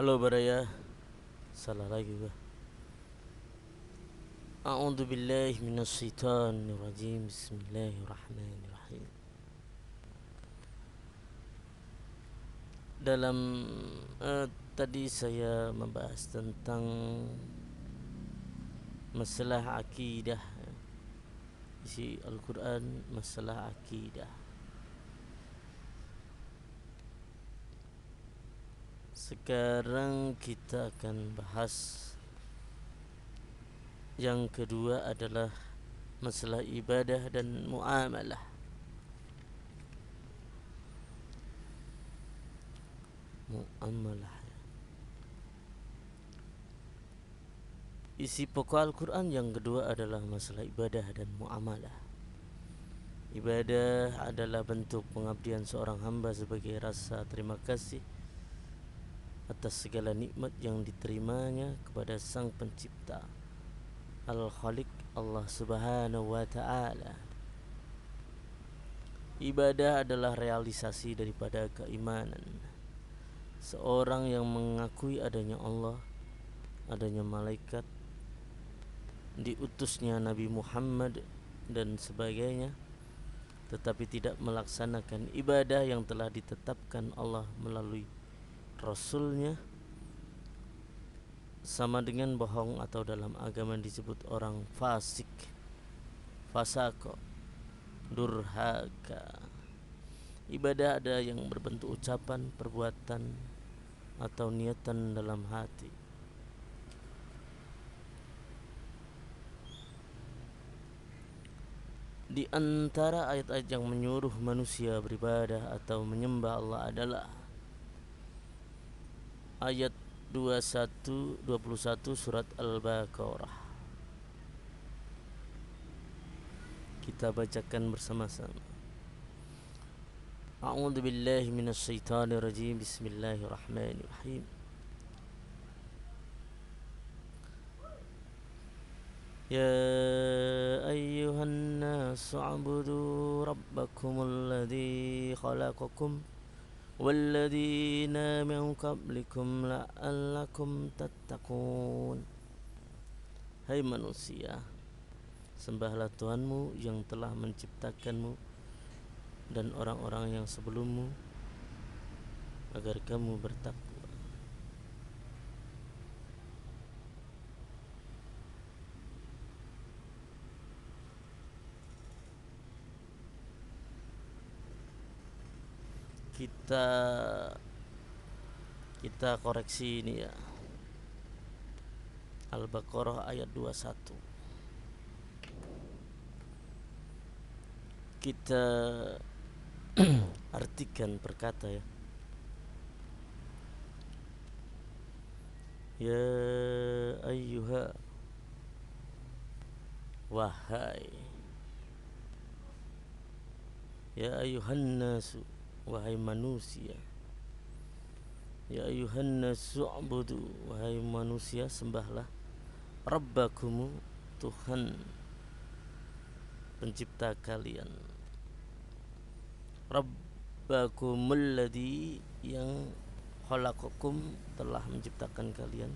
Halo Baraya, salah lagi gua. A'udzu billahi minasyaitonir rajim. Bismillahirrahmanirrahim. Dalam tadi saya membahas tentang masalah akidah. Isi Al-Quran masalah akidah. Sekarang kita akan bahas yang kedua adalah masalah ibadah dan muamalah. Muamalah. Isi pokok Al-Quran yang kedua adalah masalah ibadah dan muamalah. Ibadah adalah bentuk pengabdian seorang hamba sebagai rasa terima kasih atas segala nikmat yang diterimanya kepada Sang Pencipta Al-Khaliq Allah Subhanahu wa Ta'ala. Ibadah adalah realisasi daripada keimanan. Seorang yang mengakui adanya Allah, adanya malaikat, diutusnya Nabi Muhammad dan sebagainya, tetapi tidak melaksanakan ibadah yang telah ditetapkan Allah melalui Rasulnya, sama dengan bohong atau dalam agama disebut orang fasik, fasako, durhaka. Ibadah ada yang berbentuk ucapan, perbuatan, atau niatan dalam hati. Di antara ayat-ayat yang menyuruh manusia beribadah atau menyembah Allah adalah ayat 21 surat Al-Baqarah. Kita bacakan bersama-sama. A'udzu billahi minasyaitonir rajim. Bismillahirrahmanirrahim. Ya ayyuhan nasu a'budu rabbakumul ladzi khalaqakum walladzina min qablikum la'allakum tattaqun. Hai manusia, sembahlah Tuhanmu yang telah menciptakanmu dan orang-orang yang sebelummu agar kamu bertakwa. Kita koreksi ini ya. Al-Baqarah ayat 21. Kita artikan perkata ya. Ya ayyuha, wahai. Ya ayyuhan nasu, wahai manusia. Ya ayyuhan nasu ubudu, wahai manusia, sembahlah Rabbakumu, Tuhan pencipta kalian. Rabbakumul ladzi, yang khalaqakum, telah menciptakan kalian,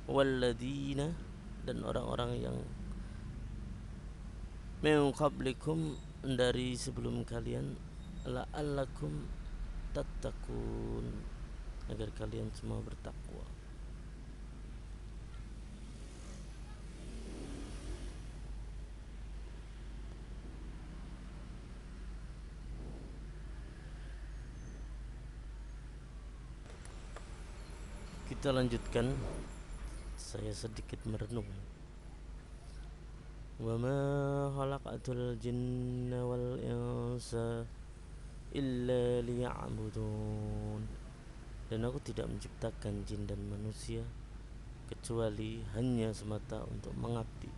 walladzina, dan orang-orang yang min qablikum, dari sebelum kalian, la'allakum tattaqun, agar kalian semua bertakwa. Kita lanjutkan. Saya sedikit merenung. Wa ma khalaqatul jinna wal insa illa liya'budun. Dan aku tidak menciptakan jin dan manusia kecuali hanya semata untuk mengabdi,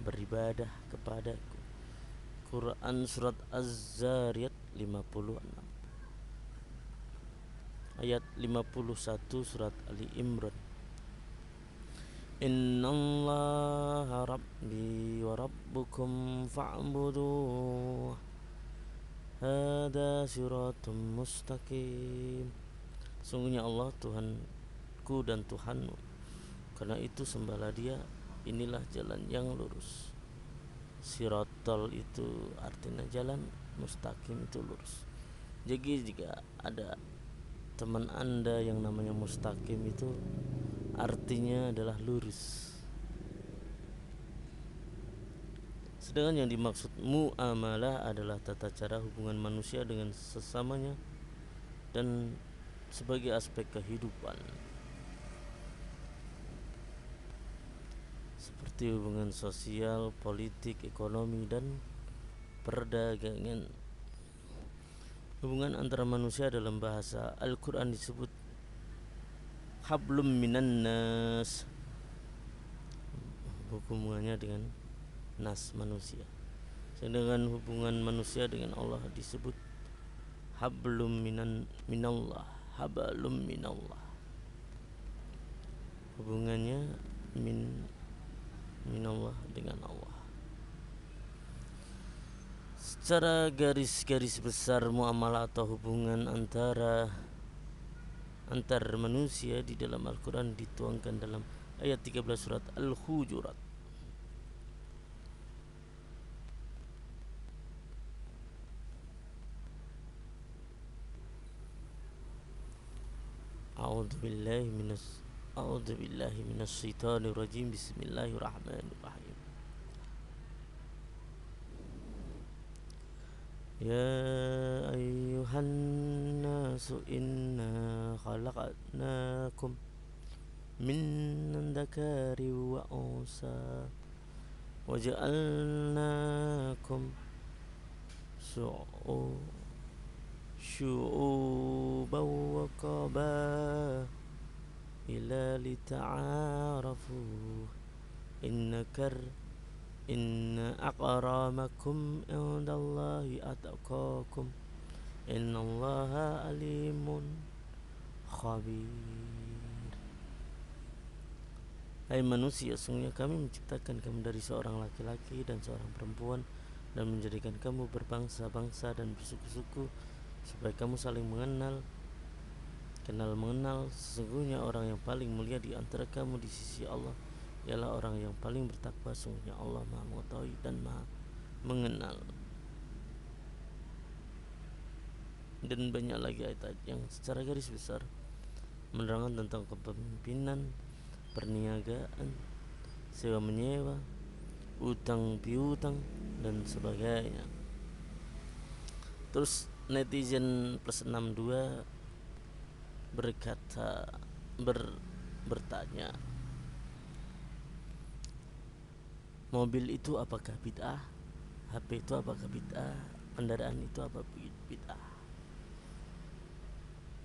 beribadah kepadaku. Quran surat Az-Zariyat 56. Ayat 51 surat Ali Imran. Innallaha rabbi wa rabbukum fa'buduh, hada siratum mustaqim. Sungguhnya Allah Tuhanku dan Tuhanmu, karena itu sembahlah Dia. Inilah jalan yang lurus. Sirotol itu artinya jalan, mustaqim itu lurus. Jadi jika ada teman Anda yang namanya mustaqim, itu artinya adalah lurus. Sedangkan yang dimaksud muamalah adalah tata cara hubungan manusia dengan sesamanya dan sebagai aspek kehidupan, seperti hubungan sosial, politik, ekonomi, dan perdagangan. Hubungan antara manusia dalam bahasa Al-Quran disebut hablum minan nas, hubungannya dengan nas, manusia. Sedangkan hubungan manusia dengan Allah disebut hablum minallah, hablum minallah. Hubungannya minallah dengan Allah. Secara garis-garis besar, muamalah atau hubungan antar manusia di dalam Al-Quran dituangkan dalam ayat 13 surat Al-Hujurat. A'udzu billahi minas syaitanir rajim. Bismillahirrahmanirrahim. Ya ayyuhan nasu inna khalaqnakum min dzakari wa unsa waja'alnakum syu'uban wa qabaila lita'arafu inna akramakum indallahi atqakum innallaha alimun khabir. Hai manusia, sungguhnya kami menciptakan kamu dari seorang laki-laki dan seorang perempuan dan menjadikan kamu berbangsa-bangsa dan bersuku-suku supaya kamu saling mengenal. Sesungguhnya orang yang paling mulia di antara kamu di sisi Allah ialah orang yang paling bertakwa. Sungguhnya Allah Maha mengetahui dan Maha mengenal. Dan banyak lagi ayat yang secara garis besar menerangkan tentang kepemimpinan, perniagaan, sewa menyewa, utang piutang, dan sebagainya. Terus netizen plus 62 bertanya, mobil itu apakah bid'ah? HP itu apakah bid'ah? Kendaraan itu apa bid'ah?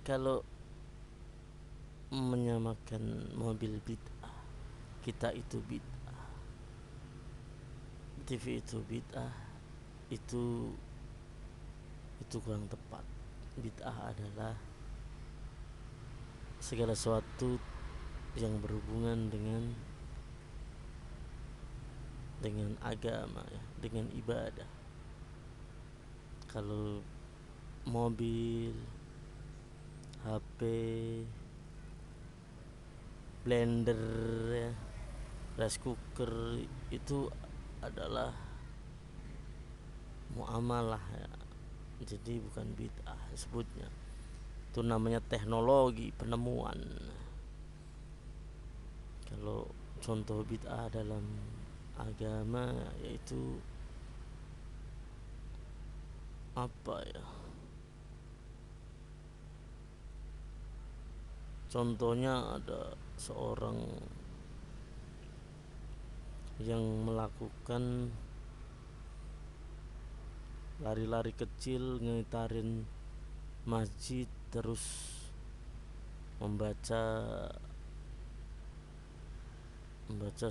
Kalau menyamakan mobil bid'ah, kita itu bid'ah, TV itu bid'ah, itu kurang tepat. Bid'ah adalah segala sesuatu yang berhubungan dengan agama, ya, dengan ibadah. Kalau mobil, HP, blender, ya, rice cooker, itu adalah muamalah, ya. Jadi bukan bid'ah sebutnya. Itu namanya teknologi, penemuan. Kalau contoh bid'ah dalam agama yaitu apa ya? Contohnya ada seorang yang melakukan lari-lari kecil, ngitarin masjid, terus membaca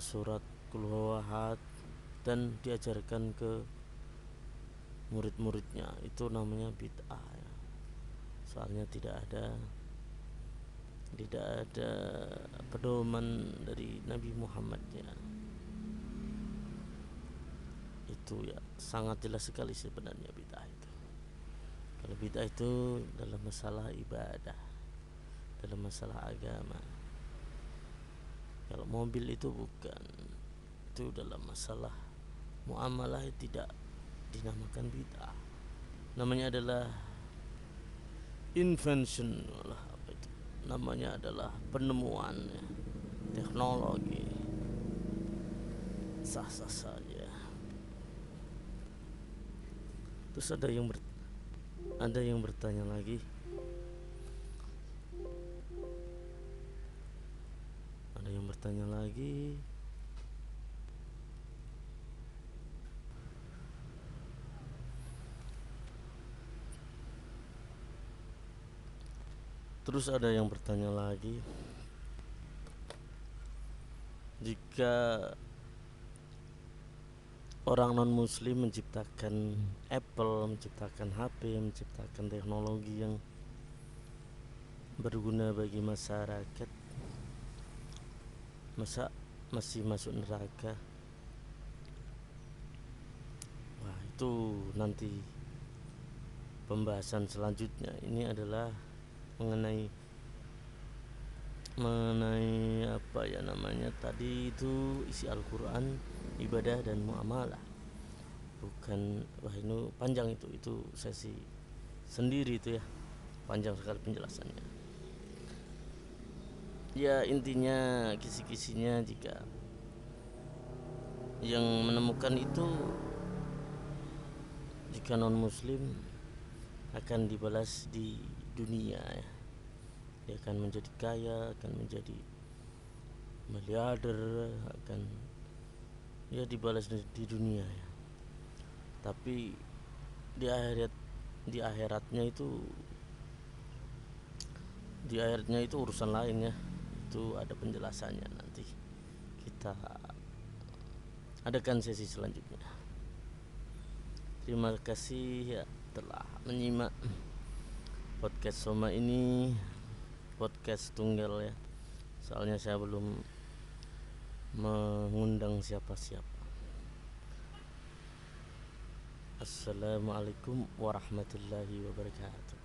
surat Qul Huwahad dan diajarkan ke murid-muridnya. Itu namanya bid'ah, ya. Soalnya tidak ada pedoman dari Nabi Muhammad, ya. Itu ya sangat jelas sekali sebenarnya bid'ah itu. Kalau bid'ah itu dalam masalah ibadah, dalam masalah agama. Kalau mobil itu bukan, itu dalam masalah muamalah tidak dinamakan bid'ah, namanya adalah invention, apa itu namanya, adalah penemuan ya, teknologi, sah-sah saja. Terus ada yang bertanya lagi, ada yang bertanya lagi. Terus ada yang bertanya lagi, jika orang non muslim menciptakan Apple, menciptakan HP, menciptakan teknologi yang berguna bagi masyarakat, masa masih masuk neraka? Wah, itu nanti pembahasan selanjutnya. Ini adalah mengenai apa ya namanya tadi itu, isi Al-Quran, ibadah dan muamalah. Bukan, wah ini panjang, itu sesi sendiri itu ya, panjang sekali penjelasannya. Ya intinya kisi-kisinya, jika yang menemukan itu, jika non muslim akan dibalas di dunia ya, dia akan menjadi kaya, akan menjadi miliarder, akan ya dibalas di dunia ya. Tapi di akhiratnya itu urusan lain ya. Itu ada penjelasannya, nanti kita adakan sesi selanjutnya. Terima kasih ya telah menyimak podcast Soma ini, podcast tunggal ya. Soalnya saya belum mengundang siapa-siapa. Assalamualaikum warahmatullahi wabarakatuh.